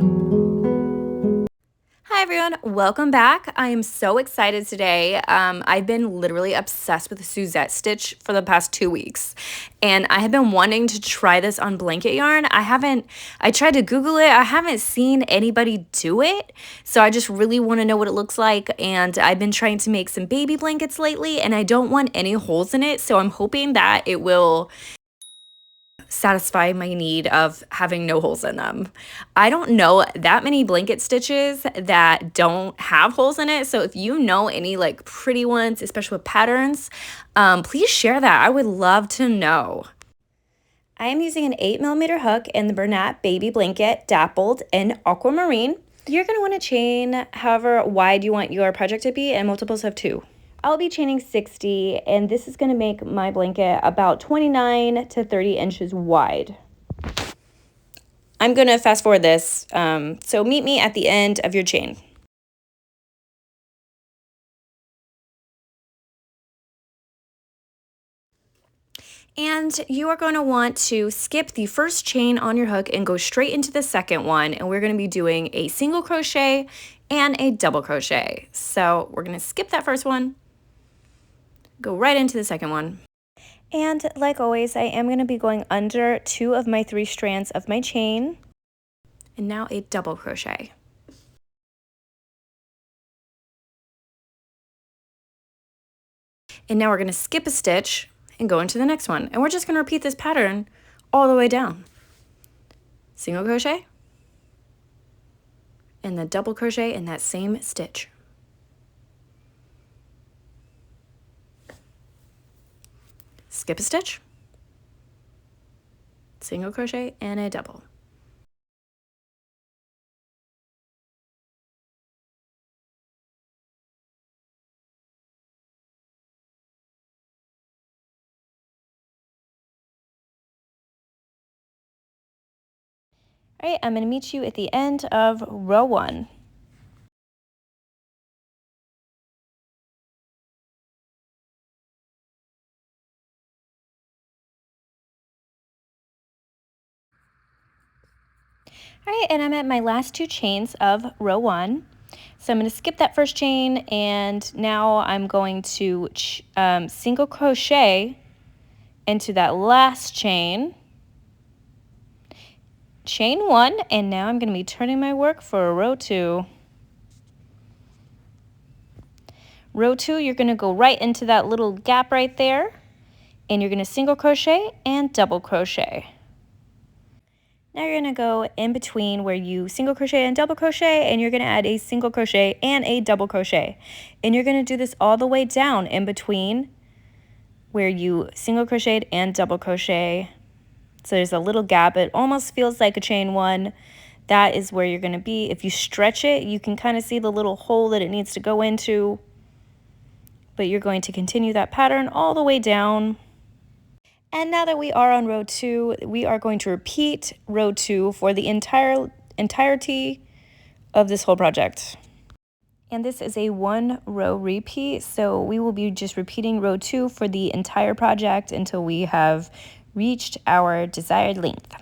Hi everyone, welcome back. I am so excited today. I've been literally obsessed with Suzette Stitch for the past 2 weeks, and I have been wanting to try this on blanket yarn. I tried to Google it. I haven't seen anybody do it, so I just really want to know what it looks like, and I've been trying to make some baby blankets lately, and I don't want any holes in it, so I'm hoping that it will satisfy my need of having no holes in them. I don't know that many blanket stitches that don't have holes in it. So if you know any like pretty ones, especially with patterns, please share that. I would love to know. I am using an 8mm hook in the Bernat baby blanket dappled in aquamarine. You're going to want to chain however wide you want your project to be, and multiples of 2. I'll be chaining 60, and this is going to make my blanket about 29 to 30 inches wide. I'm going to fast forward this, so meet me at the end of your chain. And you are going to want to skip the first chain on your hook and go straight into the second one, and we're going to be doing a single crochet and a double crochet. So we're going to skip that first one, go right into the second one. And like always, I am going to be going under 2 of my 3 strands of my chain. And now a double crochet. And now we're going to skip a stitch and go into the next one. And we're just going to repeat this pattern all the way down. Single crochet, and then double crochet in that same stitch. Skip a stitch, single crochet, and a double. All right, I'm going to meet you at the end of row 1. All right, and I'm at my last 2 chains of row 1. So I'm going to skip that first chain, and now I'm going to single crochet into that last chain, chain 1, and now I'm going to be turning my work for row 2. Row 2, you're going to go right into that little gap right there, and you're going to single crochet and double crochet. Now you're going to go in between where you single crochet and double crochet, and you're going to add a single crochet and a double crochet. And you're going to do this all the way down in between where you single crocheted and double crochet. So there's a little gap. It almost feels like a chain 1. That is where you're going to be. If you stretch it, you can kind of see the little hole that it needs to go into. But you're going to continue that pattern all the way down. And now that we are on row 2, we are going to repeat row 2 for the entirety of this whole project. And this is a 1-row repeat, so we will be just repeating row 2 for the entire project until we have reached our desired length.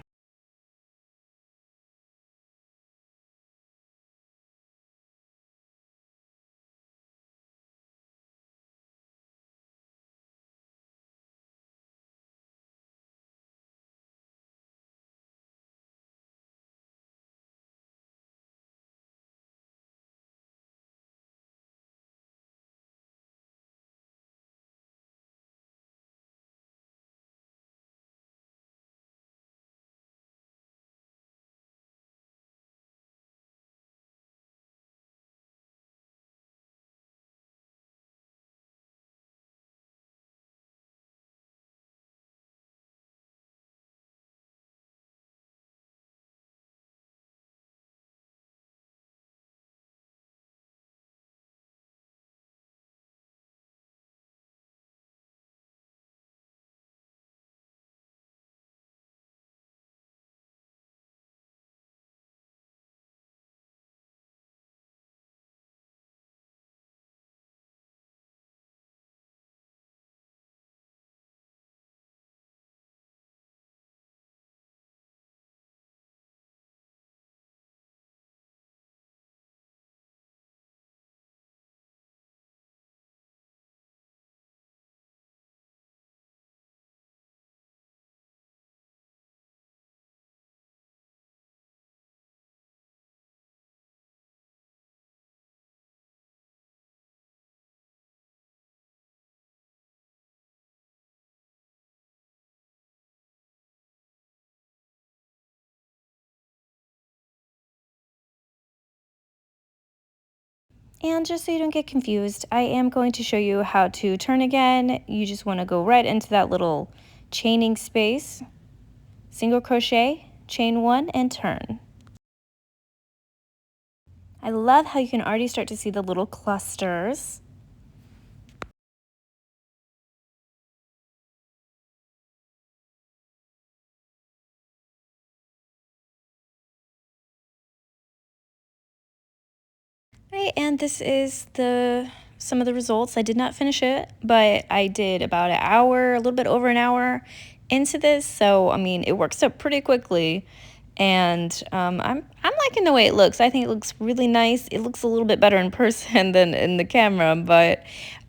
And just so you don't get confused, I am going to show you how to turn again. You just want to go right into that little chaining space, single crochet, chain 1, and turn. I love how you can already start to see the little clusters. Right, and this is some of the results. I did not finish it, but I did about an hour, a little bit over an hour into this. So I mean, it works up pretty quickly, and I'm liking the way it looks. I think it looks really nice. It looks a little bit better in person than in the camera, but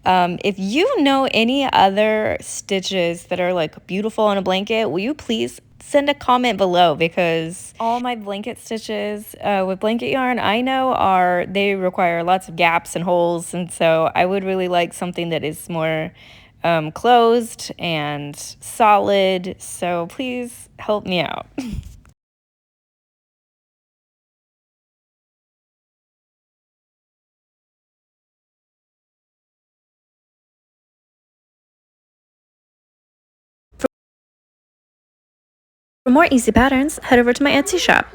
if you know any other stitches that are like beautiful on a blanket, will you please send a comment below, because all my blanket stitches with blanket yarn I know they require lots of gaps and holes, and so I would really like something that is more closed and solid, so please help me out. For more easy patterns, head over to my Etsy shop.